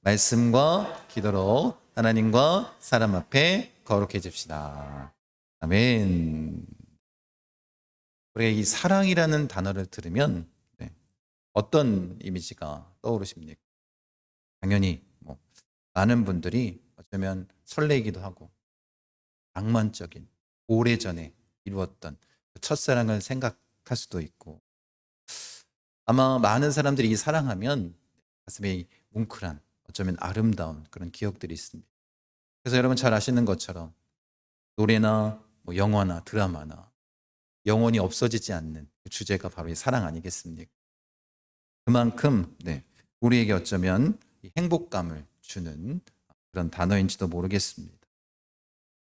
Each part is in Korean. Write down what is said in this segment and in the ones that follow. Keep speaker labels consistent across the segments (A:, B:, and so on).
A: 말씀과 기도로 하나님과 사람 앞에 거룩해집시다. 아멘. 우리가 이 사랑이라는 단어를 들으면 어떤 이미지가 떠오르십니까? 당연히 많은 분들이 어쩌면 설레이기도 하고 낭만적인 오래전에 이루었던 그 첫사랑을 생각할 수도 있고, 아마 많은 사람들이 이 사랑하면 가슴에 뭉클한, 어쩌면 아름다운 그런 기억들이 있습니다. 그래서 여러분 잘 아시는 것처럼 노래나 영화나 드라마나 영원히 없어지지 않는 그 주제가 바로 이 사랑 아니겠습니까? 그만큼 우리에게 어쩌면 이 행복감을 주는 그런 단어인지도 모르겠습니다.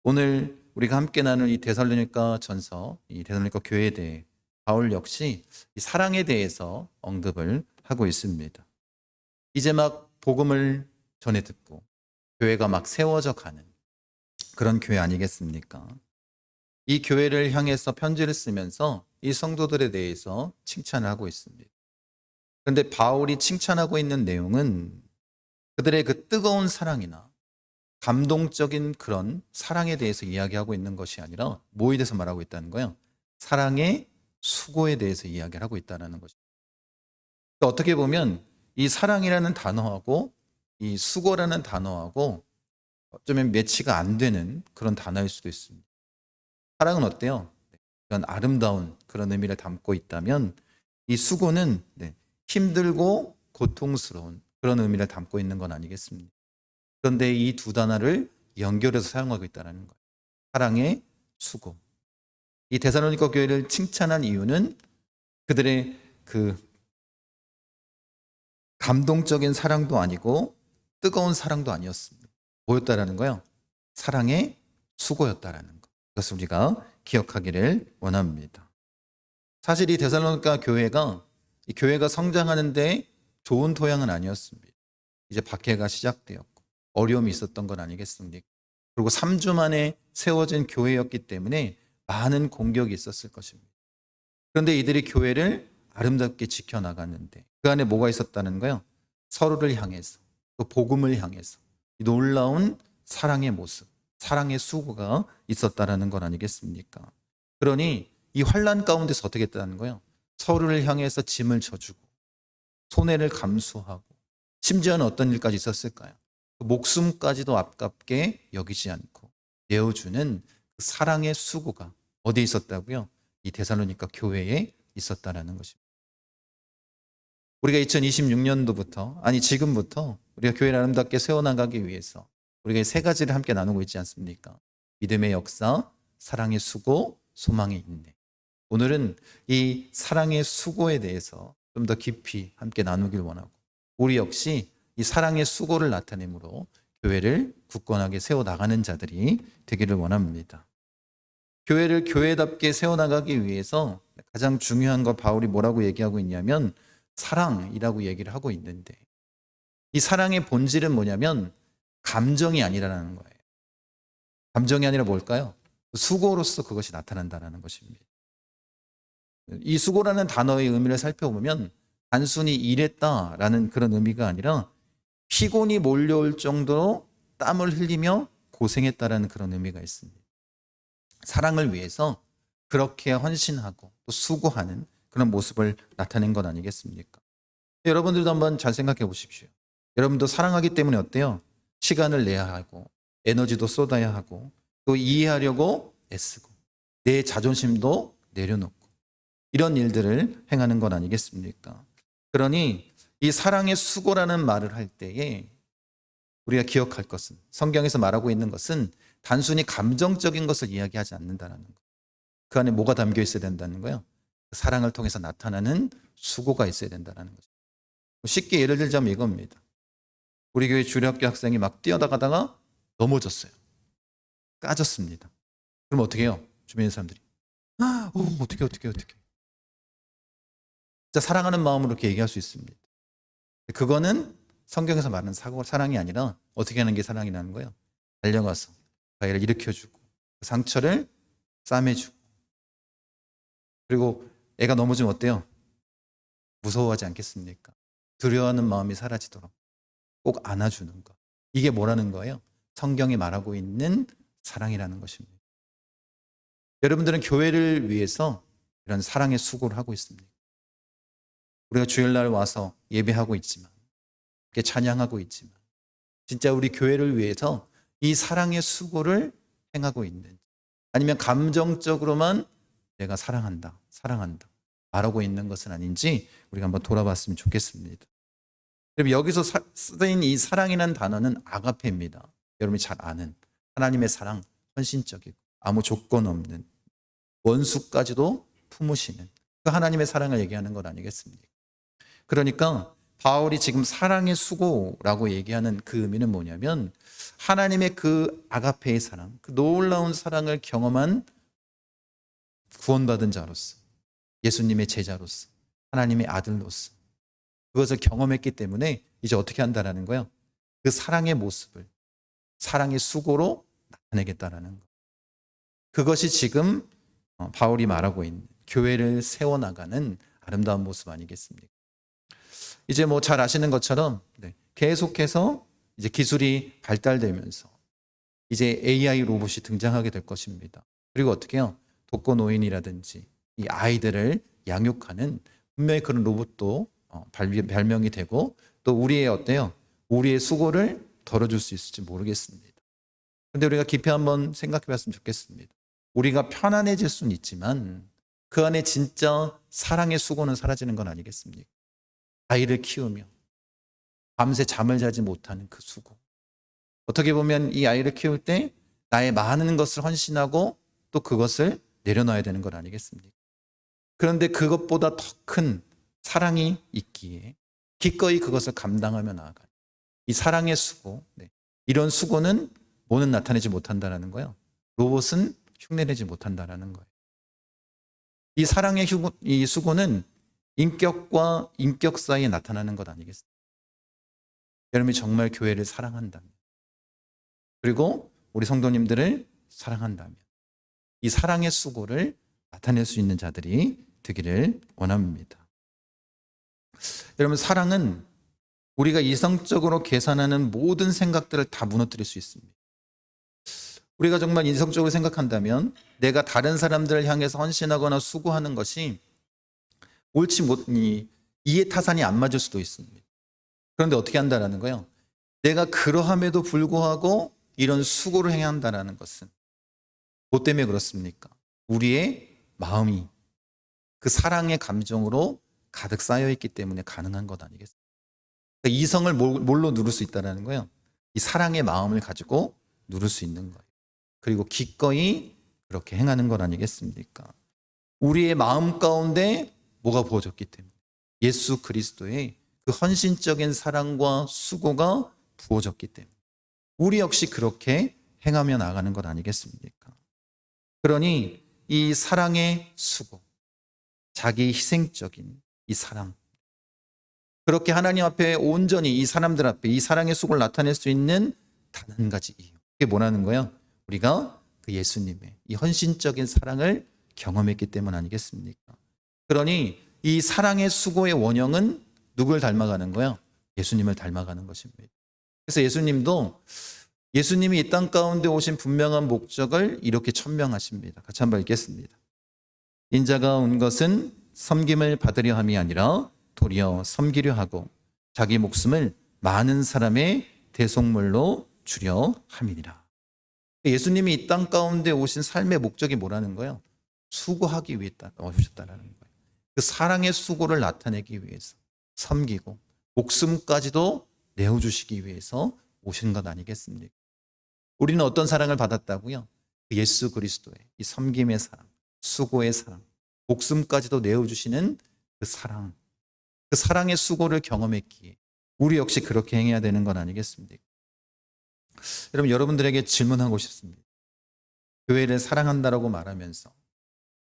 A: 오늘 우리가 함께 나눌 이 데살로니가 전서, 이 데살로니가 교회에 대해 바울 역시 이 사랑에 대해서 언급을 하고 있습니다. 이제 막 복음을 전해 듣고 교회가 막 세워져 가는 그런 교회 아니겠습니까? 이 교회를 향해서 편지를 쓰면서 이 성도들에 대해서 칭찬을 하고 있습니다. 그런데 바울이 칭찬하고 있는 내용은 그들의 그 뜨거운 사랑이나 감동적인 그런 사랑에 대해서 이야기하고 있는 것이 아니라 뭐에 대해서 말하고 있다는 거예요? 사랑의 수고에 대해서 이야기를 하고 있다는 것입니다. 그러니까 어떻게 보면 이 사랑이라는 단어하고 이 수고라는 단어하고 어쩌면 매치가 안 되는 그런 단어일 수도 있습니다. 사랑은 어때요? 이런 아름다운 그런 의미를 담고 있다면 이 수고는 힘들고 고통스러운 그런 의미를 담고 있는 건 아니겠습니까? 그런데 이 두 단어를 연결해서 사용하고 있다는 거예요. 사랑의 수고. 이 데살로니가 교회를 칭찬한 이유는 그들의 그 감동적인 사랑도 아니고 뜨거운 사랑도 아니었습니다. 뭐였다라는 거예요? 사랑의 수고였다라는 것. 그것을 우리가 기억하기를 원합니다. 사실 이 데살로니가 교회가 이 교회가 성장하는데 좋은 토양은 아니었습니다. 이제 박해가 시작되었고 어려움이 있었던 건 아니겠습니까? 그리고 3주 만에 세워진 교회였기 때문에 많은 공격이 있었을 것입니다. 그런데 이들이 교회를 아름답게 지켜나갔는데 그 안에 뭐가 있었다는 거예요? 서로를 향해서, 또 복음을 향해서 이 놀라운 사랑의 모습, 사랑의 수고가 있었다라는 건 아니겠습니까? 그러니 이 환난 가운데서 어떻게 했다는 거예요? 서로를 향해서 짐을 져주고 손해를 감수하고 심지어는 어떤 일까지 있었을까요? 목숨까지도 아깝게 여기지 않고 내어주는 그 사랑의 수고가 어디에 있었다고요? 이 데살로니가 교회에 있었다라는 것입니다. 우리가 2026년도부터, 아니 지금부터 우리가 교회를 아름답게 세워나가기 위해서 우리가 세 가지를 함께 나누고 있지 않습니까? 믿음의 역사, 사랑의 수고, 소망의 인내. 오늘은 이 사랑의 수고에 대해서 좀 더 깊이 함께 나누길 원하고, 우리 역시 이 사랑의 수고를 나타내므로 교회를 굳건하게 세워나가는 자들이 되기를 원합니다. 교회를 교회답게 세워나가기 위해서 가장 중요한 거 바울이 뭐라고 얘기하고 있냐면 사랑이라고 얘기를 하고 있는데, 이 사랑의 본질은 뭐냐면 감정이 아니라는 거예요. 감정이 아니라 뭘까요? 수고로서 그것이 나타난다는 것입니다. 이 수고라는 단어의 의미를 살펴보면 단순히 일했다라는 그런 의미가 아니라 피곤이 몰려올 정도로 땀을 흘리며 고생했다라는 그런 의미가 있습니다. 사랑을 위해서 그렇게 헌신하고 또 수고하는 그런 모습을 나타낸 것 아니겠습니까? 여러분들도 한번 잘 생각해 보십시오. 여러분도 사랑하기 때문에 어때요? 시간을 내야 하고 에너지도 쏟아야 하고 또 이해하려고 애쓰고 내 자존심도 내려놓고 이런 일들을 행하는 건 아니겠습니까? 그러니 이 사랑의 수고라는 말을 할 때에 우리가 기억할 것은, 성경에서 말하고 있는 것은 단순히 감정적인 것을 이야기하지 않는다는 것. 그 안에 뭐가 담겨 있어야 된다는 거예요? 사랑을 통해서 나타나는 수고가 있어야 된다는 거죠. 쉽게 예를 들자면 이겁니다. 우리 교회 주일학교 학생이 막 뛰어나가다가 넘어졌어요. 까졌습니다. 그럼 어떻게 해요? 주변의 사람들이. 어떻게. 진짜 사랑하는 마음으로 그렇게 얘기할 수 있습니다. 그거는 성경에서 말하는 사랑이 아니라 어떻게 하는 게 사랑이라는 거예요? 달려가서 아이를 일으켜주고 상처를 싸매주고, 그리고 애가 넘어지면 어때요? 무서워하지 않겠습니까? 두려워하는 마음이 사라지도록 꼭 안아주는 것. 이게 뭐라는 거예요? 성경이 말하고 있는 사랑이라는 것입니다. 여러분들은 교회를 위해서 이런 사랑의 수고를 하고 있습니다. 우리가 주일날 와서 예배하고 있지만, 이렇게 찬양하고 있지만, 진짜 우리 교회를 위해서 이 사랑의 수고를 행하고 있는지, 아니면 감정적으로만 내가 사랑한다, 사랑한다 말하고 있는 것은 아닌지 우리가 한번 돌아봤으면 좋겠습니다. 그럼 여기서 쓰인 이 사랑이라는 단어는 아가페입니다. 여러분이 잘 아는 하나님의 사랑, 헌신적이고 아무 조건 없는, 원수까지도 품으시는 그 하나님의 사랑을 얘기하는 것 아니겠습니까? 그러니까 바울이 지금 사랑의 수고라고 얘기하는 그 의미는 뭐냐면, 하나님의 그 아가페의 사랑, 그 놀라운 사랑을 경험한 구원받은 자로서, 예수님의 제자로서, 하나님의 아들로서 그것을 경험했기 때문에 이제 어떻게 한다라는 거예요? 그 사랑의 모습을 사랑의 수고로 나타내겠다라는 거. 그것이 지금 바울이 말하고 있는 교회를 세워나가는 아름다운 모습 아니겠습니까? 이제 뭐 잘 아시는 것처럼 계속해서 이제 기술이 발달되면서 이제 AI 로봇이 등장하게 될 것입니다. 그리고 어떻게 해요? 독거노인이라든지 이 아이들을 양육하는 분명히 그런 로봇도 발명이 되고, 또 우리의 어때요? 우리의 수고를 덜어줄 수 있을지 모르겠습니다. 그런데 우리가 깊이 한번 생각해 봤으면 좋겠습니다. 우리가 편안해질 수는 있지만 그 안에 진짜 사랑의 수고는 사라지는 건 아니겠습니까? 아이를 키우며 밤새 잠을 자지 못하는 그 수고. 어떻게 보면 이 아이를 키울 때 나의 많은 것을 헌신하고 또 그것을 내려놔야 되는 것 아니겠습니까? 그런데 그것보다 더 큰 사랑이 있기에 기꺼이 그것을 감당하며 나아가는 이 사랑의 수고, 이런 수고는 뭐는 나타내지 못한다는 거예요. 로봇은 흉내내지 못한다는 거예요. 이 사랑의 이 수고는 인격과 인격 사이에 나타나는 것 아니겠습니까? 여러분이 정말 교회를 사랑한다면, 그리고 우리 성도님들을 사랑한다면 이 사랑의 수고를 나타낼 수 있는 자들이 되기를 원합니다. 여러분, 사랑은 우리가 이성적으로 계산하는 모든 생각들을 다 무너뜨릴 수 있습니다. 우리가 정말 이성적으로 생각한다면 내가 다른 사람들을 향해서 헌신하거나 수고하는 것이 옳지 못, 이해 타산이 안 맞을 수도 있습니다. 그런데 어떻게 한다는 거예요? 내가 그러함에도 불구하고 이런 수고를 해야 한다는 것은 뭐 때문에 그렇습니까? 우리의 마음이 그 사랑의 감정으로 가득 쌓여 있기 때문에 가능한 것 아니겠습니까? 그러니까 이성을 뭘로 누를 수 있다는 거예요? 이 사랑의 마음을 가지고 누를 수 있는 거예요. 그리고 기꺼이 그렇게 행하는 것 아니겠습니까? 우리의 마음 가운데 뭐가 부어졌기 때문에, 예수 그리스도의 그 헌신적인 사랑과 수고가 부어졌기 때문에 우리 역시 그렇게 행하며 나가는 것 아니겠습니까? 그러니 이 사랑의 수고, 자기 희생적인 이 사랑, 그렇게 하나님 앞에 온전히 이 사람들 앞에 이 사랑의 수고를 나타낼 수 있는 단 한 가지 이유, 그게 뭐라는 거예요? 우리가 그 예수님의 이 헌신적인 사랑을 경험했기 때문 아니겠습니까? 그러니 이 사랑의 수고의 원형은 누굴 닮아가는 거예요? 예수님을 닮아가는 것입니다. 그래서 예수님이 이 땅 가운데 오신 분명한 목적을 이렇게 천명하십니다. 같이 한번 읽겠습니다. 인자가 온 것은 섬김을 받으려 함이 아니라 도리어 섬기려 하고 자기 목숨을 많은 사람의 대속물로 주려 함이니라. 예수님이 이 땅 가운데 오신 삶의 목적이 뭐라는 거예요? 수고하기 위해 오셨다는 거예요. 그 사랑의 수고를 나타내기 위해서 섬기고 목숨까지도 내어주시기 위해서 오신 것 아니겠습니까? 우리는 어떤 사랑을 받았다고요? 예수 그리스도의 이 섬김의 사랑, 수고의 사랑, 목숨까지도 내어주시는 그 사랑, 그 사랑의 수고를 경험했기에 우리 역시 그렇게 행해야 되는 건 아니겠습니까? 여러분, 여러분들에게 질문하고 싶습니다. 교회를 사랑한다라고 말하면서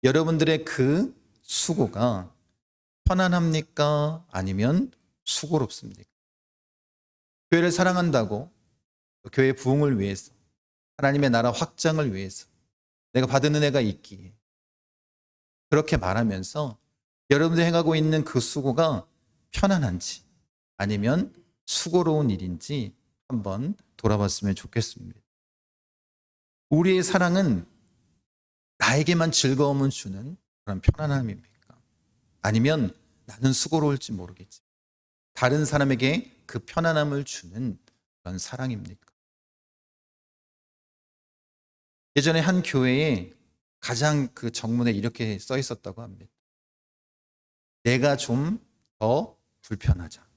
A: 여러분들의 그 수고가 편안합니까? 아니면 수고롭습니까? 교회를 사랑한다고, 교회 부흥을 위해서, 하나님의 나라 확장을 위해서 내가 받은 은혜가 있기에 그렇게 말하면서 여러분들이 행하고 있는 그 수고가 편안한지 아니면 수고로운 일인지 한번 돌아봤으면 좋겠습니다. 우리의 사랑은 나에게만 즐거움을 주는 그런 편안함입니까? 아니면 나는 수고로울지 모르겠지, 다른 사람에게 그 편안함을 주는 그런 사랑입니까? 예전에 한 교회에 가장 그 정문에 이렇게 써 있었다고 합니다. 내가 좀 더 불편하자.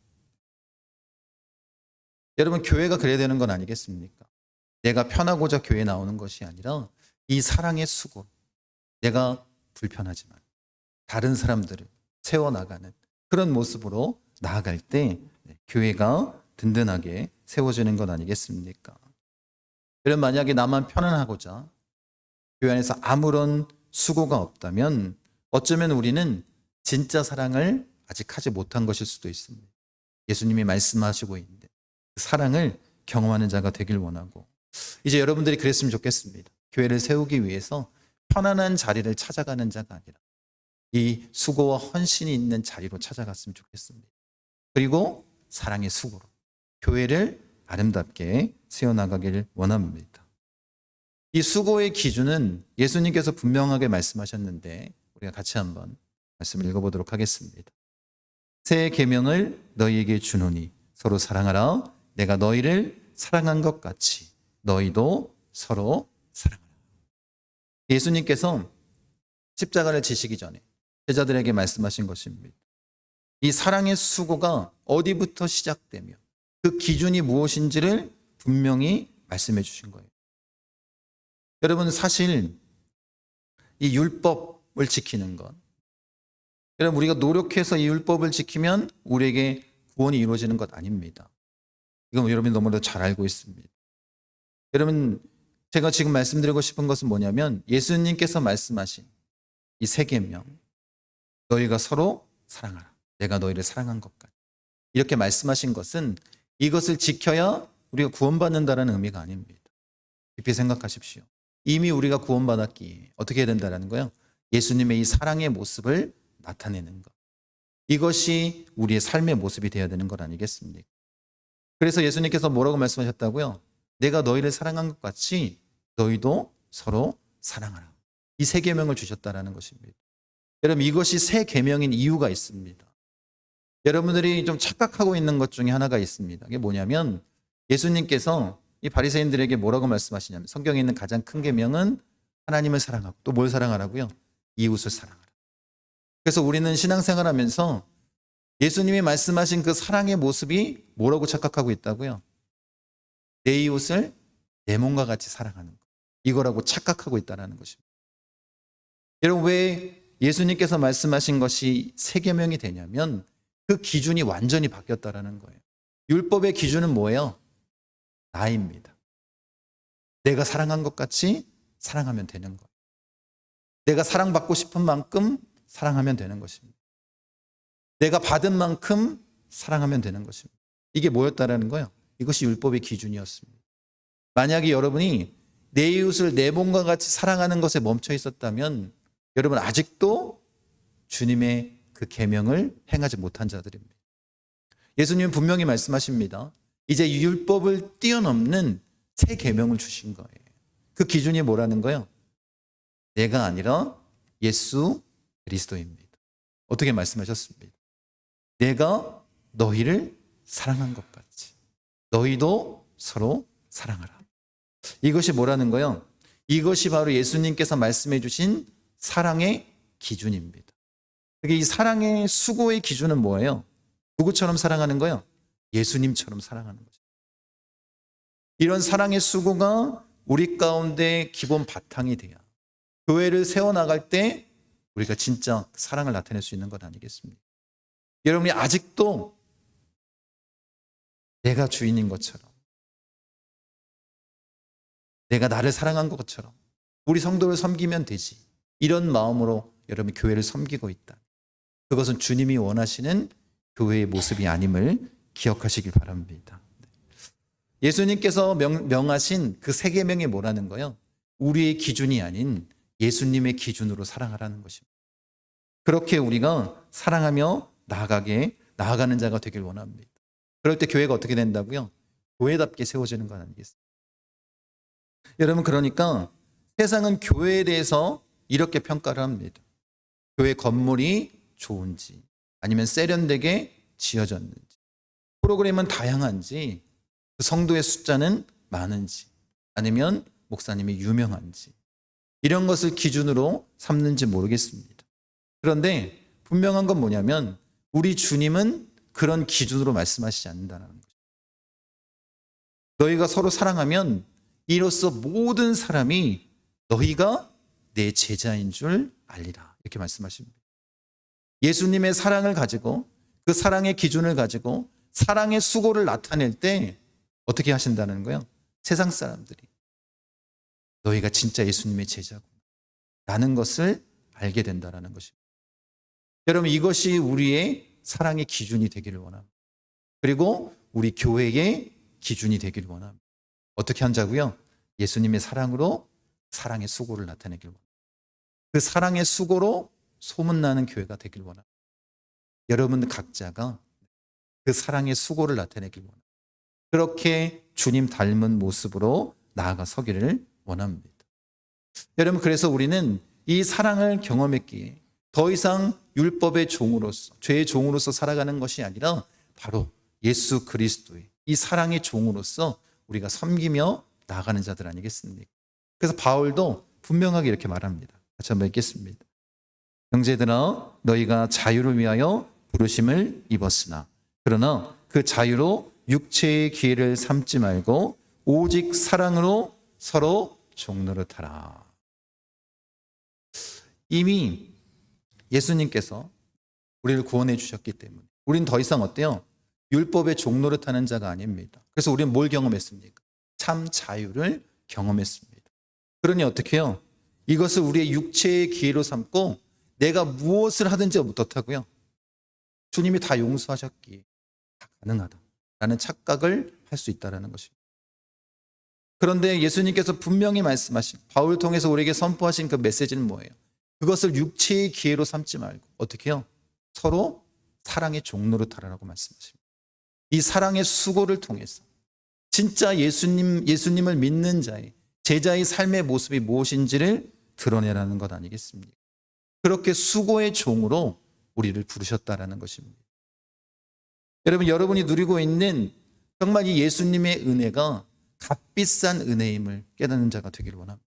A: 여러분, 교회가 그래야 되는 건 아니겠습니까? 내가 편하고자 교회에 나오는 것이 아니라 이 사랑의 수고, 내가 불편하지만 다른 사람들을 세워나가는 그런 모습으로 나아갈 때 교회가 든든하게 세워지는 것 아니겠습니까? 여러분, 만약에 나만 편안하고자 교회 안에서 아무런 수고가 없다면 어쩌면 우리는 진짜 사랑을 아직 하지 못한 것일 수도 있습니다. 예수님이 말씀하시고 있는데 그 사랑을 경험하는 자가 되길 원하고, 이제 여러분들이 그랬으면 좋겠습니다. 교회를 세우기 위해서 편안한 자리를 찾아가는 자가 아니라 이 수고와 헌신이 있는 자리로 찾아갔으면 좋겠습니다. 그리고 사랑의 수고로 교회를 아름답게 세워나가길 원합니다. 이 수고의 기준은 예수님께서 분명하게 말씀하셨는데 우리가 같이 한번 말씀을 읽어보도록 하겠습니다. 새 계명을 너희에게 주노니 서로 사랑하라. 내가 너희를 사랑한 것 같이 너희도 서로 사랑하라. 예수님께서 십자가를 지시기 전에 제자들에게 말씀하신 것입니다. 이 사랑의 수고가 어디부터 시작되며 그 기준이 무엇인지를 분명히 말씀해 주신 거예요. 여러분, 사실 이 율법을 지키는 것, 여러분, 우리가 노력해서 이 율법을 지키면 우리에게 구원이 이루어지는 것 아닙니다. 이건 여러분이 너무나도 잘 알고 있습니다. 여러분, 제가 지금 말씀드리고 싶은 것은 뭐냐면 예수님께서 말씀하신 이 세 계명, 너희가 서로 사랑하라. 내가 너희를 사랑한 것 같아. 이렇게 말씀하신 것은 이것을 지켜야 우리가 구원받는다는 의미가 아닙니다. 깊이 생각하십시오. 이미 우리가 구원받았기에 어떻게 해야 된다는 거예요? 예수님의 이 사랑의 모습을 나타내는 것. 이것이 우리의 삶의 모습이 되어야 되는 것 아니겠습니까? 그래서 예수님께서 뭐라고 말씀하셨다고요? 내가 너희를 사랑한 것 같이 너희도 서로 사랑하라. 이 세 계명을 주셨다라는 것입니다. 여러분, 이것이 세 계명인 이유가 있습니다. 여러분들이 좀 착각하고 있는 것 중에 하나가 있습니다. 그게 뭐냐면 예수님께서 이 바리새인들에게 뭐라고 말씀하시냐면 성경에 있는 가장 큰 계명은 하나님을 사랑하고 또 뭘 사랑하라고요? 이웃을 사랑하라. 그래서 우리는 신앙생활하면서 예수님이 말씀하신 그 사랑의 모습이 뭐라고 착각하고 있다고요? 내 이웃을 내 몸과 같이 사랑하는 것. 이거라고 착각하고 있다는 것입니다. 여러분, 왜 예수님께서 말씀하신 것이 세 계명이 되냐면 그 기준이 완전히 바뀌었다는 거예요. 율법의 기준은 뭐예요? 나입니다. 내가 사랑한 것 같이 사랑하면 되는 거예요. 내가 사랑받고 싶은 만큼 사랑하면 되는 것입니다. 내가 받은 만큼 사랑하면 되는 것입니다. 이게 뭐였다라는 거예요? 이것이 율법의 기준이었습니다. 만약에 여러분이 내 이웃을 내 몸과 같이 사랑하는 것에 멈춰 있었다면 여러분 아직도 주님의 그 계명을 행하지 못한 자들입니다. 예수님은 분명히 말씀하십니다. 이제 율법을 뛰어넘는 새 계명을 주신 거예요. 그 기준이 뭐라는 거예요? 내가 아니라 예수 그리스도입니다. 어떻게 말씀하셨습니다? 내가 너희를 사랑한 것 같이 너희도 서로 사랑하라. 이것이 뭐라는 거예요? 이것이 바로 예수님께서 말씀해 주신 사랑의 기준입니다. 이 사랑의 수고의 기준은 뭐예요? 누구처럼 사랑하는 거예요? 예수님처럼 사랑하는 거죠. 이런 사랑의 수고가 우리 가운데 기본 바탕이 돼야 교회를 세워나갈 때 우리가 진짜 사랑을 나타낼 수 있는 것 아니겠습니까? 여러분이 아직도 내가 주인인 것처럼, 내가 나를 사랑한 것처럼 우리 성도를 섬기면 되지, 이런 마음으로 여러분이 교회를 섬기고 있다. 그것은 주님이 원하시는 교회의 모습이 아님을 기억하시길 바랍니다. 예수님께서 명하신 그 세 계명이 뭐라는 거예요? 우리의 기준이 아닌 예수님의 기준으로 사랑하라는 것입니다. 그렇게 우리가 사랑하며 나아가는 자가 되길 원합니다. 그럴 때 교회가 어떻게 된다고요? 교회답게 세워지는 건 아니겠습니까? 여러분, 그러니까 세상은 교회에 대해서 이렇게 평가를 합니다. 교회 건물이 좋은지, 아니면 세련되게 지어졌는지, 프로그램은 다양한지, 그 성도의 숫자는 많은지, 아니면 목사님이 유명한지, 이런 것을 기준으로 삼는지 모르겠습니다. 그런데 분명한 건 뭐냐면 우리 주님은 그런 기준으로 말씀하시지 않는다는 거죠. 너희가 서로 사랑하면 이로써 모든 사람이 너희가 내 제자인 줄 알리라, 이렇게 말씀하십니다. 예수님의 사랑을 가지고, 그 사랑의 기준을 가지고 사랑의 수고를 나타낼 때 어떻게 하신다는 거예요? 세상 사람들이 너희가 진짜 예수님의 제자구나 라는 것을 알게 된다는 것입니다. 여러분, 이것이 우리의 사랑의 기준이 되기를 원합니다. 그리고 우리 교회의 기준이 되기를 원합니다. 어떻게 한다고요? 예수님의 사랑으로 사랑의 수고를 나타내기를 원합니다. 그 사랑의 수고로 소문나는 교회가 되기를 원합니다. 여러분 각자가 그 사랑의 수고를 나타내기를 원합니다. 그렇게 주님 닮은 모습으로 나아가 서기를 원합니다. 여러분, 그래서 우리는 이 사랑을 경험했기에 더 이상 율법의 종으로서, 죄의 종으로서 살아가는 것이 아니라 바로 예수 그리스도의 이 사랑의 종으로서 우리가 섬기며 나아가는 자들 아니겠습니까? 그래서 바울도 분명하게 이렇게 말합니다. 같이 한번 읽겠습니다. 형제들아, 너희가 자유를 위하여 부르심을 입었으나 그러나 그 자유로 육체의 기회를 삼지 말고 오직 사랑으로 서로 종노릇하라. 이미 예수님께서 우리를 구원해 주셨기 때문에 우린 더 이상 어때요? 율법의 종노릇하는 자가 아닙니다. 그래서 우리는 뭘 경험했습니까? 참 자유를 경험했습니다. 그러니 어떻게 해요? 이것을 우리의 육체의 기회로 삼고 내가 무엇을 하든지 어떻다고요? 주님이 다 용서하셨기에 다 가능하다라는 착각을 할 수 있다는 것입니다. 그런데 예수님께서 분명히 말씀하신, 바울을 통해서 우리에게 선포하신 그 메시지는 뭐예요? 그것을 육체의 기회로 삼지 말고 어떻게 해요? 서로 사랑의 종노릇하라고 말씀하십니다. 이 사랑의 수고를 통해서 진짜 예수님을 믿는 자의 제자의 삶의 모습이 무엇인지를 드러내라는 것 아니겠습니까? 그렇게 수고의 종으로 우리를 부르셨다라는 것입니다. 여러분, 여러분이 누리고 있는 정말 이 예수님의 은혜가 값비싼 은혜임을 깨닫는 자가 되기를 원합니다.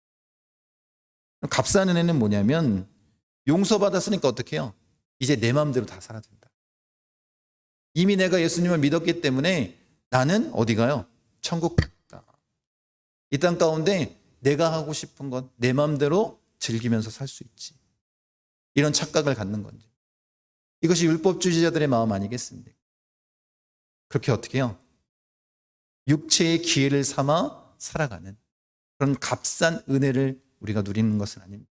A: 값싼 은혜는 뭐냐면 용서받았으니까 어떻게 해요? 이제 내 마음대로 다 살아도 된다. 이미 내가 예수님을 믿었기 때문에 나는 어디 가요? 천국 갔다. 이 땅 가운데 내가 하고 싶은 건 내 마음대로 즐기면서 살 수 있지. 이런 착각을 갖는 건지. 이것이 율법주의자들의 마음 아니겠습니까? 그렇게 어떻게 해요? 육체의 기회를 삼아 살아가는 그런 값싼 은혜를 우리가 누리는 것은 아닙니다.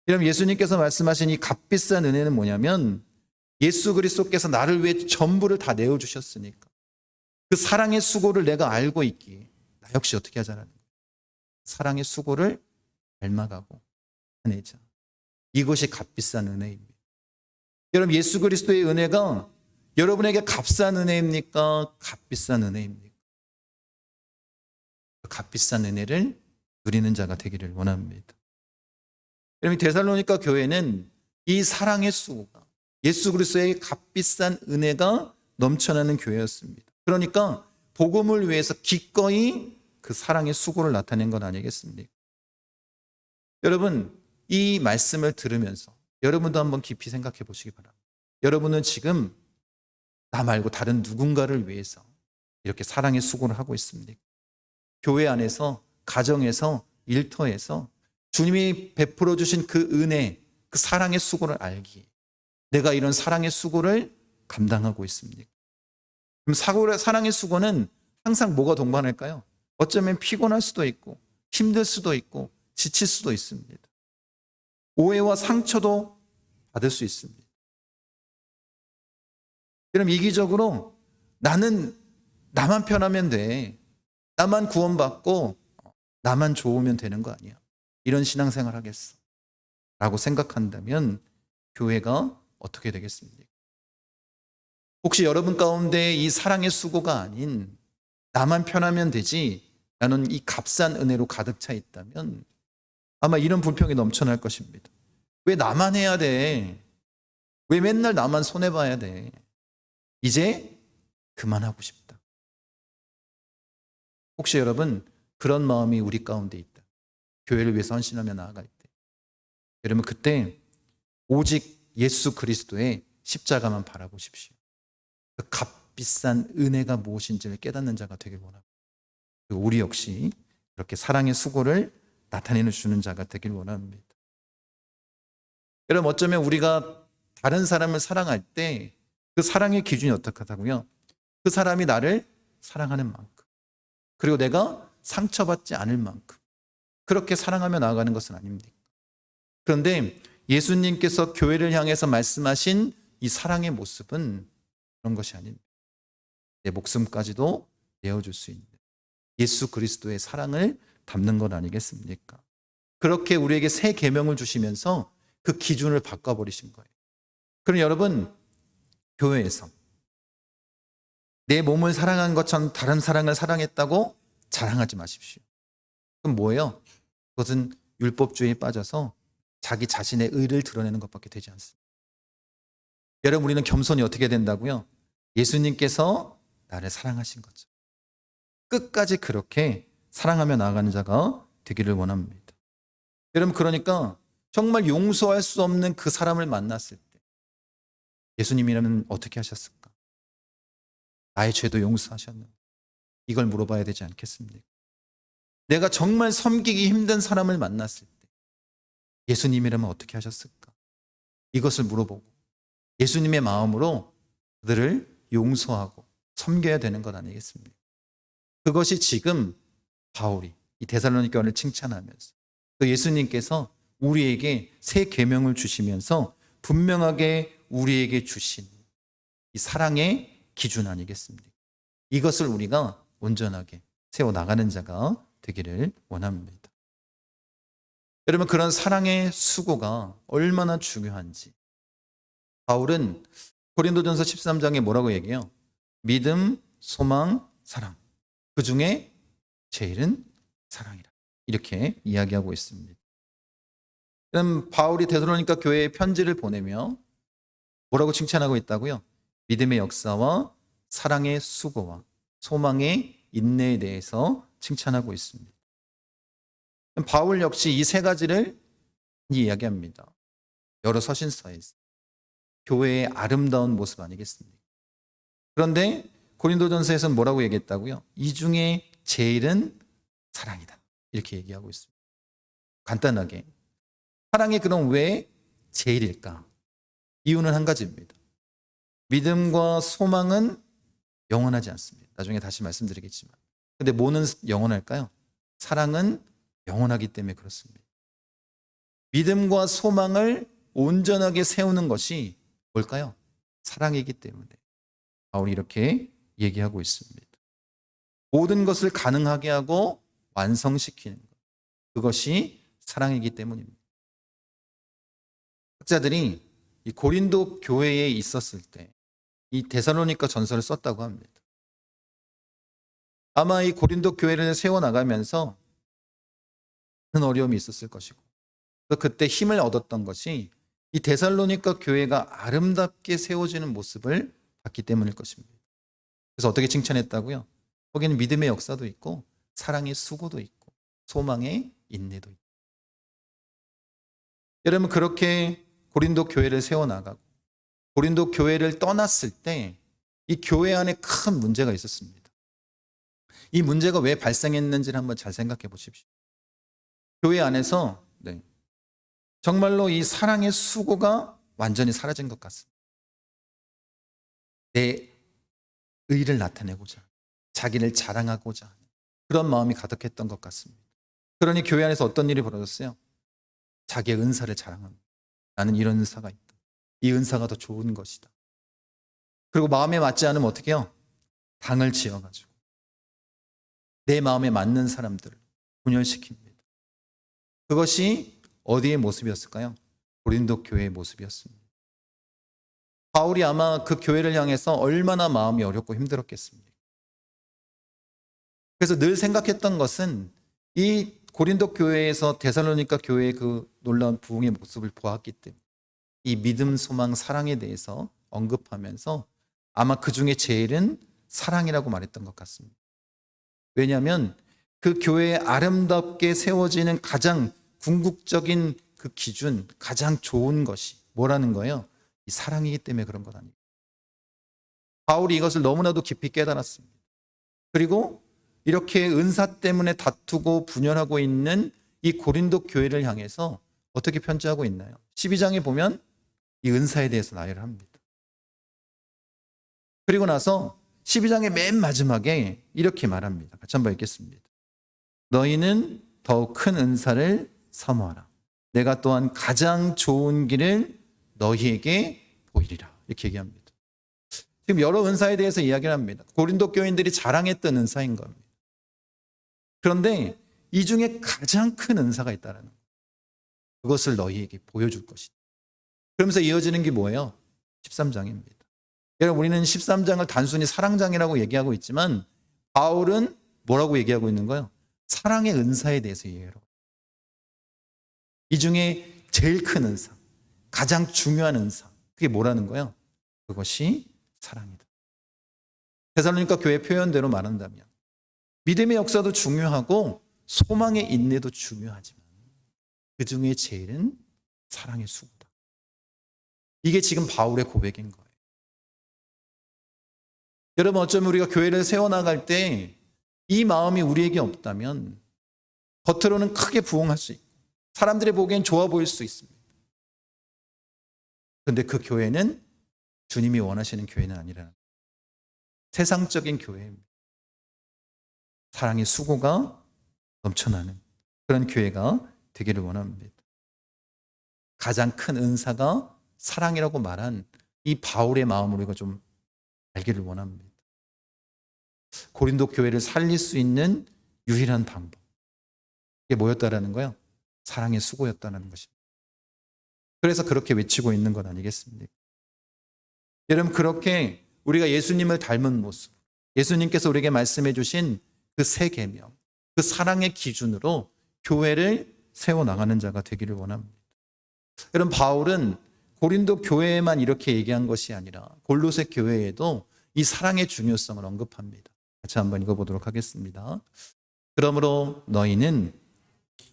A: 여러분, 예수님께서 말씀하신 이 값비싼 은혜는 뭐냐면 예수 그리스도께서 나를 위해 전부를 다 내어주셨으니까 그 사랑의 수고를 내가 알고 있기에 나 역시 어떻게 하자는 거예요? 사랑의 수고를 닮아가고 은혜자. 이것이 값비싼 은혜입니다. 여러분, 예수 그리스도의 은혜가 여러분에게 값싼 은혜입니까? 값비싼 은혜입니까? 값비싼 은혜를 누리는 자가 되기를 원합니다. 여러분, 데살로니가 교회는 이 사랑의 수고가 예수 그리스도의 값비싼 은혜가 넘쳐나는 교회였습니다. 그러니까 복음을 위해서 기꺼이 그 사랑의 수고를 나타낸 것 아니겠습니까? 여러분, 이 말씀을 들으면서 여러분도 한번 깊이 생각해 보시기 바랍니다. 여러분은 지금 나 말고 다른 누군가를 위해서 이렇게 사랑의 수고를 하고 있습니까? 교회 안에서, 가정에서, 일터에서 주님이 베풀어 주신 그 은혜, 그 사랑의 수고를 알기에 내가 이런 사랑의 수고를 감당하고 있습니까? 그럼 사랑의 수고는 항상 뭐가 동반할까요? 어쩌면 피곤할 수도 있고 힘들 수도 있고 지칠 수도 있습니다. 오해와 상처도 받을 수 있습니다. 그럼 이기적으로 나는 나만 편하면 돼. 나만 구원받고 나만 좋으면 되는 거 아니야. 이런 신앙생활 하겠어. 라고 생각한다면 교회가 어떻게 되겠습니까? 혹시 여러분 가운데 이 사랑의 수고가 아닌 나만 편하면 되지 라는 이 값싼 은혜로 가득 차 있다면 아마 이런 불평이 넘쳐날 것입니다. 왜 나만 해야 돼? 왜 맨날 나만 손해봐야 돼? 이제 그만하고 싶다. 혹시 여러분 그런 마음이 우리 가운데 있다. 교회를 위해서 헌신하며 나아갈 때. 여러분 그때 오직 예수 그리스도의 십자가만 바라보십시오. 그 값비싼 은혜가 무엇인지를 깨닫는 자가 되길 원합니다. 그리고 우리 역시 그렇게 사랑의 수고를 나타내는 주는 자가 되길 원합니다. 여러분 어쩌면 우리가 다른 사람을 사랑할 때 그 사랑의 기준이 어떻다고요? 그 사람이 나를 사랑하는 만큼 그리고 내가 상처받지 않을 만큼 그렇게 사랑하며 나아가는 것은 아닙니까? 그런데 예수님께서 교회를 향해서 말씀하신 이 사랑의 모습은 그런 것이 아닙니다. 내 목숨까지도 내어줄 수 있는 예수 그리스도의 사랑을 담는 것 아니겠습니까? 그렇게 우리에게 새 계명을 주시면서 그 기준을 바꿔버리신 거예요. 그럼 여러분 교회에서 내 몸을 사랑한 것처럼 다른 사랑을 사랑했다고 자랑하지 마십시오. 그럼 뭐예요? 그것은 율법주의에 빠져서 자기 자신의 의를 드러내는 것밖에 되지 않습니다. 여러분 우리는 겸손히 어떻게 된다고요? 예수님께서 나를 사랑하신 거죠. 끝까지 그렇게 사랑하며 나아가는 자가 되기를 원합니다. 여러분 그러니까 정말 용서할 수 없는 그 사람을 만났을 때 예수님이라면 어떻게 하셨을까? 나의 죄도 용서하셨는데 이걸 물어봐야 되지 않겠습니까? 내가 정말 섬기기 힘든 사람을 만났을 때 예수님이라면 어떻게 하셨을까? 이것을 물어보고 예수님의 마음으로 그들을 용서하고 섬겨야 되는 것 아니겠습니까? 그것이 지금 바울이 이 데살로니가 교회를 칭찬하면서 또 예수님께서 우리에게 새 계명을 주시면서 분명하게 우리에게 주신 이 사랑의 기준 아니겠습니까? 이것을 우리가 온전하게 세워나가는 자가 되기를 원합니다. 여러분 그런 사랑의 수고가 얼마나 중요한지 바울은 고린도전서 13장에 뭐라고 얘기해요? 믿음, 소망, 사랑. 그 중에 제일은 사랑이라. 이렇게 이야기하고 있습니다. 그럼 바울이 데살로니가 교회에 편지를 보내며 뭐라고 칭찬하고 있다고요? 믿음의 역사와 사랑의 수고와 소망의 인내에 대해서 칭찬하고 있습니다. 바울 역시 이 세 가지를 이야기합니다. 여러 서신서에서 교회의 아름다운 모습 아니겠습니까? 그런데 고린도전서에서는 뭐라고 얘기했다고요? 이 중에 제일은 사랑이다. 이렇게 얘기하고 있습니다. 간단하게 사랑이 그럼 왜 제일일까? 이유는 한 가지입니다. 믿음과 소망은 영원하지 않습니다. 나중에 다시 말씀드리겠지만. 근데 뭐는 영원할까요? 사랑은 영원하기 때문에 그렇습니다. 믿음과 소망을 온전하게 세우는 것이 뭘까요? 사랑이기 때문에. 바울이 이렇게 얘기하고 있습니다. 모든 것을 가능하게 하고 완성시키는 것. 그것이 사랑이기 때문입니다. 학자들이 이 고린도 교회에 있었을 때 이 데살로니가 전서를 썼다고 합니다. 아마 이 고린도 교회를 세워나가면서 큰 어려움이 있었을 것이고 그때 힘을 얻었던 것이 이 데살로니가 교회가 아름답게 세워지는 모습을 봤기 때문일 것입니다. 그래서 어떻게 칭찬했다고요? 거기는 믿음의 역사도 있고 사랑의 수고도 있고 소망의 인내도 있고 여러분 그렇게 고린도 교회를 세워나가고 고린도 교회를 떠났을 때 이 교회 안에 큰 문제가 있었습니다. 이 문제가 왜 발생했는지를 한번 잘 생각해 보십시오. 교회 안에서 정말로 이 사랑의 수고가 완전히 사라진 것 같습니다. 내 의를 나타내고자 자기를 자랑하고자 하는 그런 마음이 가득했던 것 같습니다. 그러니 교회 안에서 어떤 일이 벌어졌어요? 자기의 은사를 자랑합니다. 나는 이런 은사가 있다. 이 은사가 더 좋은 것이다. 그리고 마음에 맞지 않으면 어떻게 해요? 당을 지어가지고 내 마음에 맞는 사람들을 분열시킵니다. 그것이 어디의 모습이었을까요? 고린도 교회의 모습이었습니다. 바울이 아마 그 교회를 향해서 얼마나 마음이 어렵고 힘들었겠습니까? 그래서 늘 생각했던 것은 이 고린도 교회에서 데살로니가 교회의 그 놀라운 부흥의 모습을 보았기 때문에 이 믿음, 소망, 사랑에 대해서 언급하면서 아마 그 중에 제일은 사랑이라고 말했던 것 같습니다. 왜냐하면 그 교회에 아름답게 세워지는 가장 궁극적인 그 기준, 가장 좋은 것이 뭐라는 거예요? 이 사랑이기 때문에 그런 것 아니에요. 바울이 이것을 너무나도 깊이 깨달았습니다. 그리고 이렇게 은사 때문에 다투고 분열하고 있는 이 고린도 교회를 향해서 어떻게 편지하고 있나요? 12장에 보면 이 은사에 대해서 나열을 합니다. 그리고 나서 12장의 맨 마지막에 이렇게 말합니다. 같이 한번 읽겠습니다. 너희는 더욱 큰 은사를 사모하라. 내가 또한 가장 좋은 길을 너희에게 보이리라. 이렇게 얘기합니다. 지금 여러 은사에 대해서 이야기를 합니다. 고린도 교인들이 자랑했던 은사인 겁니다. 그런데 이 중에 가장 큰 은사가 있다는 거예요. 그것을 너희에게 보여줄 것이다. 그러면서 이어지는 게 뭐예요? 13장입니다. 여러분, 우리는 13장을 단순히 사랑장이라고 얘기하고 있지만 바울은 뭐라고 얘기하고 있는 거예요? 사랑의 은사에 대해서 얘기하라고. 이 중에 제일 큰 은사, 가장 중요한 은사, 그게 뭐라는 거예요? 그것이 사랑이다. 데살로니가 교회 표현대로 말한다면 믿음의 역사도 중요하고 소망의 인내도 중요하지만 그 중에 제일은 사랑의 수고다. 이게 지금 바울의 고백인 거예요. 여러분, 어쩌면 우리가 교회를 세워나갈 때 이 마음이 우리에게 없다면 겉으로는 크게 부흥할 수 있고 사람들이 보기엔 좋아 보일 수 있습니다. 그런데 그 교회는 주님이 원하시는 교회는 아니라 세상적인 교회입니다. 사랑의 수고가 넘쳐나는 그런 교회가 되기를 원합니다. 가장 큰 은사가 사랑이라고 말한 이 바울의 마음을 우리가 좀 알기를 원합니다. 고린도 교회를 살릴 수 있는 유일한 방법, 이게 뭐였다라는 거예요? 사랑의 수고였다는 것입니다. 그래서 그렇게 외치고 있는 것 아니겠습니까? 여러분, 그렇게 우리가 예수님을 닮은 모습, 예수님께서 우리에게 말씀해 주신 그 세 계명, 그 사랑의 기준으로 교회를 세워나가는 자가 되기를 원합니다. 여러분, 바울은 고린도 교회에만 이렇게 얘기한 것이 아니라 골로새 교회에도 이 사랑의 중요성을 언급합니다. 같이 한번 읽어보도록 하겠습니다. 그러므로 너희는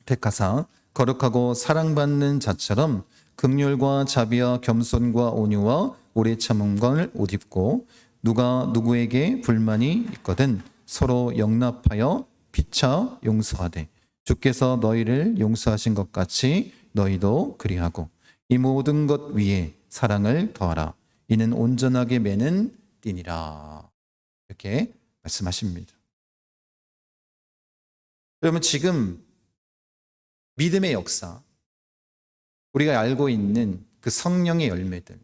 A: 택하사 거룩하고 사랑받는 자처럼 긍휼과 자비와 겸손과 온유와 오래 참음을 옷 입고 누가 누구에게 불만이 있거든 서로 용납하여 피차 용서하되 주께서 너희를 용서하신 것 같이 너희도 그리하고 이 모든 것 위에 사랑을 더하라. 이는 온전하게 매는 띠니라. 이렇게 말씀하십니다. 여러분, 지금 믿음의 역사, 우리가 알고 있는 그 성령의 열매들,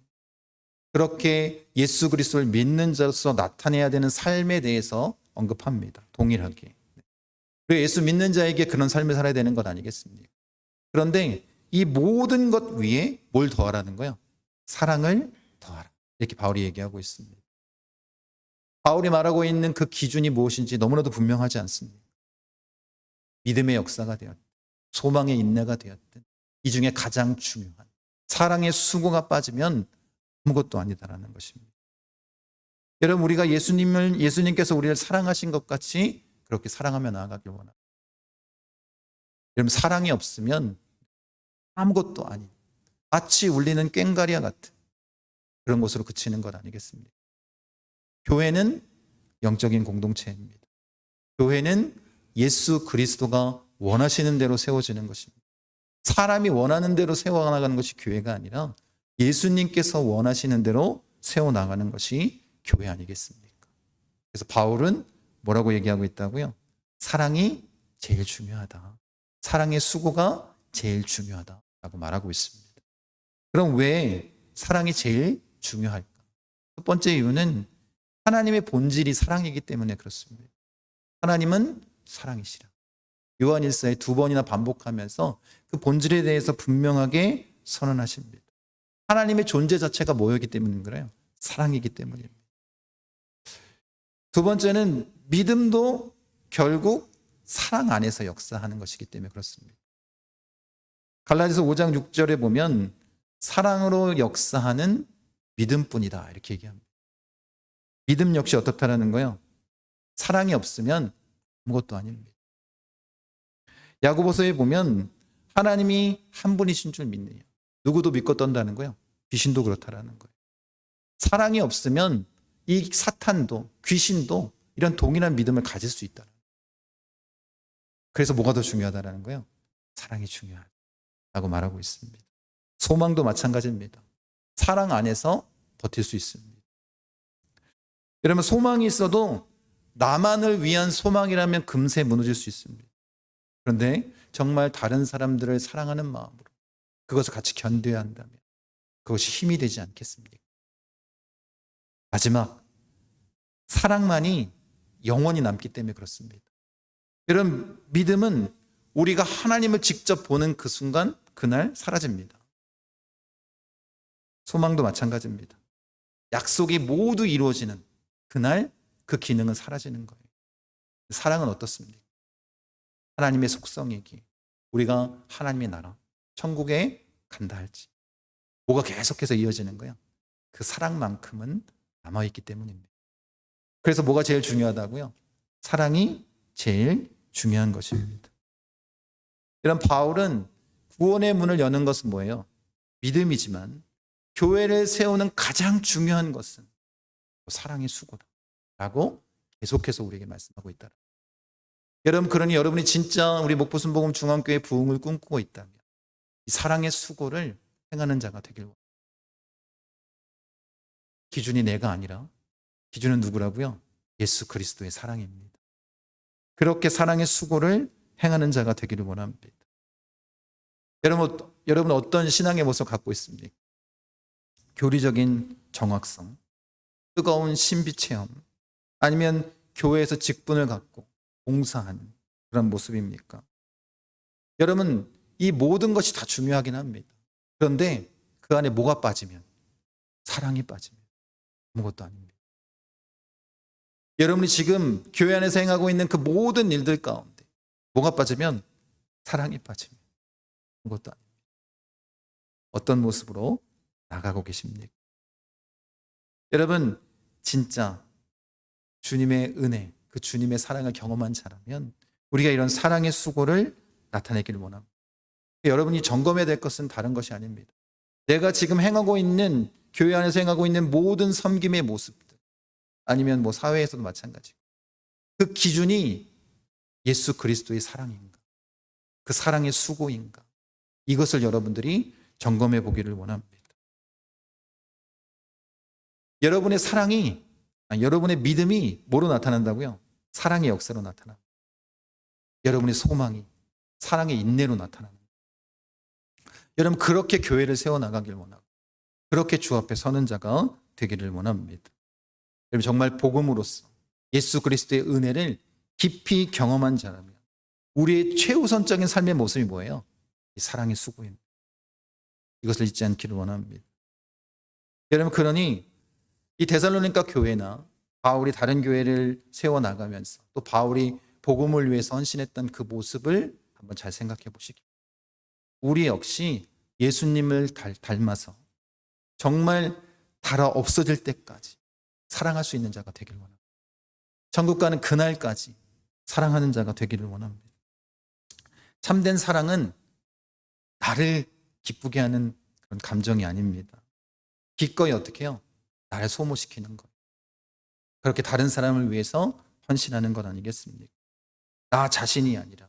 A: 그렇게 예수 그리스도를 믿는 자로서 나타내야 되는 삶에 대해서 언급합니다. 동일하게. 그리고 예수 믿는 자에게 그런 삶을 살아야 되는 것 아니겠습니까? 그런데 이 모든 것 위에 뭘 더하라는 거예요? 사랑을 더하라. 이렇게 바울이 얘기하고 있습니다. 바울이 말하고 있는 그 기준이 무엇인지 너무나도 분명하지 않습니다. 믿음의 역사가 되었든 소망의 인내가 되었든 이 중에 가장 중요한 사랑의 수고가 빠지면 아무것도 아니다라는 것입니다. 여러분, 우리가 예수님께서 우리를 사랑하신 것 같이 그렇게 사랑하며 나아가길 원합니다. 여러분, 사랑이 없으면 아무것도 아닌 마치 울리는 꽹과리와 같은 그런 곳으로 그치는 것 아니겠습니까? 교회는 영적인 공동체입니다. 교회는 예수 그리스도가 원하시는 대로 세워지는 것입니다. 사람이 원하는 대로 세워나가는 것이 교회가 아니라 예수님께서 원하시는 대로 세워나가는 것이 교회 아니겠습니까? 그래서 바울은 뭐라고 얘기하고 있다고요? 사랑이 제일 중요하다. 사랑의 수고가 제일 중요하다라고 말하고 있습니다. 그럼 왜 사랑이 제일 중요할까? 첫 번째 이유는 하나님의 본질이 사랑이기 때문에 그렇습니다. 하나님은 사랑이시라. 요한일서에 2번이나 반복하면서 그 본질에 대해서 분명하게 선언하십니다. 하나님의 존재 자체가 뭐였기 때문인 거예요? 사랑이기 때문입니다. 두 번째는 믿음도 결국 사랑 안에서 역사하는 것이기 때문에 그렇습니다. 갈라디아서 5장 6절에 보면 사랑으로 역사하는 믿음뿐이다 이렇게 얘기합니다. 믿음 역시 어떻다라는 거예요? 사랑이 없으면 아무것도 아닙니다. 야고보서에 보면 하나님이 한 분이신 줄 믿느냐. 누구도 믿고 떤다는 거예요. 귀신도 그렇다라는 거예요. 사랑이 없으면 이 사탄도 귀신도 이런 동일한 믿음을 가질 수 있다. 그래서 뭐가 더 중요하다라는 거예요? 사랑이 중요하다고 말하고 있습니다. 소망도 마찬가지입니다. 사랑 안에서 버틸 수 있습니다. 여러분 소망이 있어도 나만을 위한 소망이라면 금세 무너질 수 있습니다. 그런데 정말 다른 사람들을 사랑하는 마음으로 그것을 같이 견뎌야 한다면 그것이 힘이 되지 않겠습니까? 마지막 사랑만이 영원히 남기 때문에 그렇습니다. 여러분 믿음은 우리가 하나님을 직접 보는 그 순간 그날 사라집니다. 소망도 마찬가지입니다. 약속이 모두 이루어지는 그날 그 기능은 사라지는 거예요. 사랑은 어떻습니까? 하나님의 속성이기 우리가 하나님의 나라 천국에 간다 할지 뭐가 계속해서 이어지는 거예요? 그 사랑만큼은 남아있기 때문입니다. 그래서 뭐가 제일 중요하다고요? 사랑이 제일 중요한 것입니다. 이런 바울은 구원의 문을 여는 것은 뭐예요? 믿음이지만 교회를 세우는 가장 중요한 것은 사랑의 수고다 라고 계속해서 우리에게 말씀하고 있다. 여러분 그러니 여러분이 진짜 우리 목포순복음 중앙교회 부흥을 꿈꾸고 있다면 이 사랑의 수고를 행하는 자가 되길 원합니다. 기준이 내가 아니라 기준은 누구라고요? 예수 그리스도의 사랑입니다. 그렇게 사랑의 수고를 행하는 자가 되기를 원합니다. 여러분 어떤 신앙의 모습을 갖고 있습니까? 교리적인 정확성, 뜨거운 신비 체험, 아니면 교회에서 직분을 갖고 봉사하는 그런 모습입니까? 여러분 이 모든 것이 다 중요하긴 합니다. 그런데 그 안에 뭐가 빠지면 사랑이 빠지면 아무것도 아닙니다. 여러분이 지금 교회 안에서 행하고 있는 그 모든 일들 가운데 뭐가 빠지면 사랑이 빠지면 아무것도 아닙니다. 어떤 모습으로 나가고 계십니까? 여러분 진짜 주님의 은혜, 그 주님의 사랑을 경험한 자라면 우리가 이런 사랑의 수고를 나타내기를 원합니다. 여러분이 점검해야 될 것은 다른 것이 아닙니다. 내가 지금 행하고 있는 교회 안에서 행하고 있는 모든 섬김의 모습들 아니면 뭐 사회에서도 마찬가지고 그 기준이 예수 그리스도의 사랑인가? 그 사랑의 수고인가? 이것을 여러분들이 점검해 보기를 원합니다. 여러분의 사랑이 여러분의 믿음이 뭐로 나타난다고요? 사랑의 역사로 나타납니다. 여러분의 소망이 사랑의 인내로 나타납니다. 여러분 그렇게 교회를 세워나가길 원하고 그렇게 주 앞에 서는 자가 되기를 원합니다. 여러분 정말 복음으로써 예수 그리스도의 은혜를 깊이 경험한 자라면 우리의 최우선적인 삶의 모습이 뭐예요? 이 사랑의 수고입니다. 이것을 잊지 않기를 원합니다. 여러분 그러니 이 데살로니가 교회나 바울이 다른 교회를 세워나가면서 또 바울이 복음을 위해서 헌신했던 그 모습을 한번 잘 생각해 보시기. 우리 역시 예수님을 닮아서 정말 달아 없어질 때까지 사랑할 수 있는 자가 되기를 원합니다. 천국 가는 그날까지 사랑하는 자가 되기를 원합니다. 참된 사랑은 나를 기쁘게 하는 그런 감정이 아닙니다. 기꺼이 어떻게 해요? 나를 소모시키는 것. 그렇게 다른 사람을 위해서 헌신하는 것 아니겠습니까? 나 자신이 아니라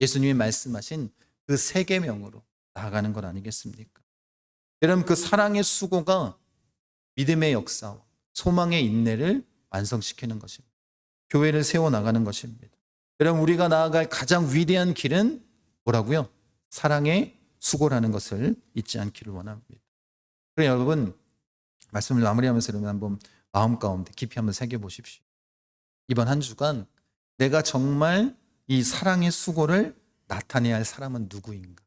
A: 예수님이 말씀하신 그 세 계명으로 나아가는 것 아니겠습니까? 여러분 그 사랑의 수고가 믿음의 역사와 소망의 인내를 완성시키는 것입니다. 교회를 세워나가는 것입니다. 여러분 우리가 나아갈 가장 위대한 길은 뭐라고요? 사랑의 수고라는 것을 잊지 않기를 원합니다. 그래 여러분 말씀을 마무리하면서 여러분 한번 마음 가운데 깊이 한번 새겨보십시오. 이번 한 주간 내가 정말 이 사랑의 수고를 나타내야 할 사람은 누구인가?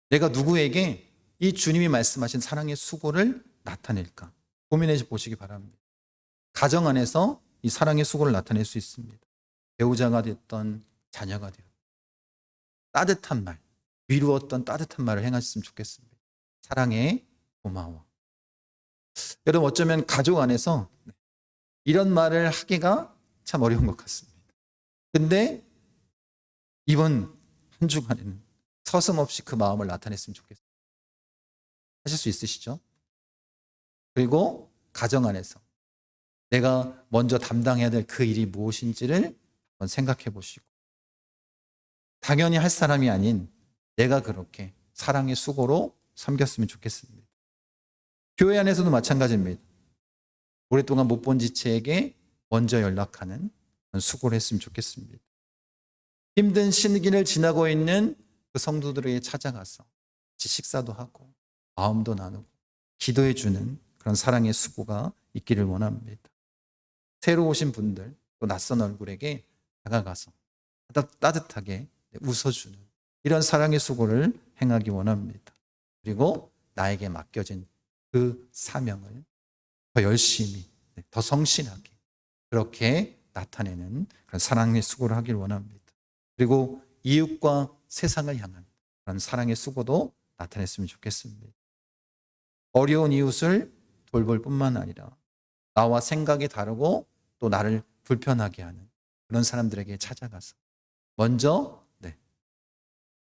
A: 내가 누구에게 이 주님이 말씀하신 사랑의 수고를 나타낼까? 고민해 보시기 바랍니다. 가정 안에서 이 사랑의 수고를 나타낼 수 있습니다. 배우자가 됐던 자녀가 되었던 따뜻한 말, 미루었던 따뜻한 말을 행하셨으면 좋겠습니다. 사랑해, 고마워. 여러분 어쩌면 가족 안에서 이런 말을 하기가 참 어려운 것 같습니다. 근데 이번 한 주간에는 서슴없이 그 마음을 나타냈으면 좋겠습니다. 하실 수 있으시죠? 그리고 가정 안에서 내가 먼저 담당해야 될 그 일이 무엇인지를 한번 생각해 보시고 당연히 할 사람이 아닌 내가 그렇게 사랑의 수고로 섬겼으면 좋겠습니다. 교회 안에서도 마찬가지입니다. 오랫동안 못 본 지체에게 먼저 연락하는 그런 수고를 했으면 좋겠습니다. 힘든 시기를 지나고 있는 그 성도들에게 찾아가서 같이 식사도 하고 마음도 나누고 기도해 주는 그런 사랑의 수고가 있기를 원합니다. 새로 오신 분들 또 낯선 얼굴에게 다가가서 따뜻하게 웃어주는 이런 사랑의 수고를 행하기 원합니다. 그리고 나에게 맡겨진 그 사명을 더 열심히 더 성실하게 그렇게 나타내는 그런 사랑의 수고를 하길 원합니다. 그리고 이웃과 세상을 향한 그런 사랑의 수고도 나타냈으면 좋겠습니다. 어려운 이웃을 돌볼 뿐만 아니라 나와 생각이 다르고 또 나를 불편하게 하는 그런 사람들에게 찾아가서 먼저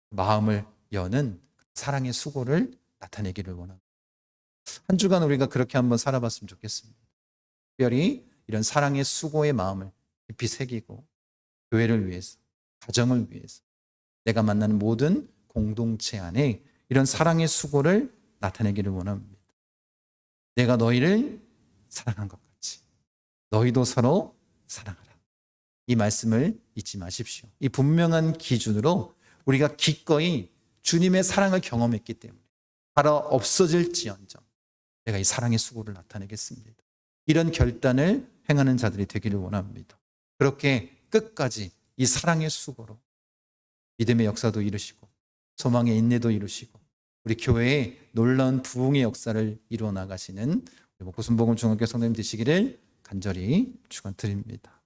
A: 마음을 여는 사랑의 수고를 나타내기를 원합니다. 한 주간 우리가 그렇게 한번 살아봤으면 좋겠습니다. 특별히 이런 사랑의 수고의 마음을 깊이 새기고 교회를 위해서, 가정을 위해서 내가 만나는 모든 공동체 안에 이런 사랑의 수고를 나타내기를 원합니다. 내가 너희를 사랑한 것 같이 너희도 서로 사랑하라. 이 말씀을 잊지 마십시오. 이 분명한 기준으로 우리가 기꺼이 주님의 사랑을 경험했기 때문에 바로 없어질지언정 내가 이 사랑의 수고를 나타내겠습니다. 이런 결단을 행하는 자들이 되기를 원합니다. 그렇게 끝까지 이 사랑의 수고로 믿음의 역사도 이루시고 소망의 인내도 이루시고 우리 교회에 놀라운 부흥의 역사를 이루어 나가시는 목구순복음 중학교 성도님 되시기를 간절히 축원드립니다.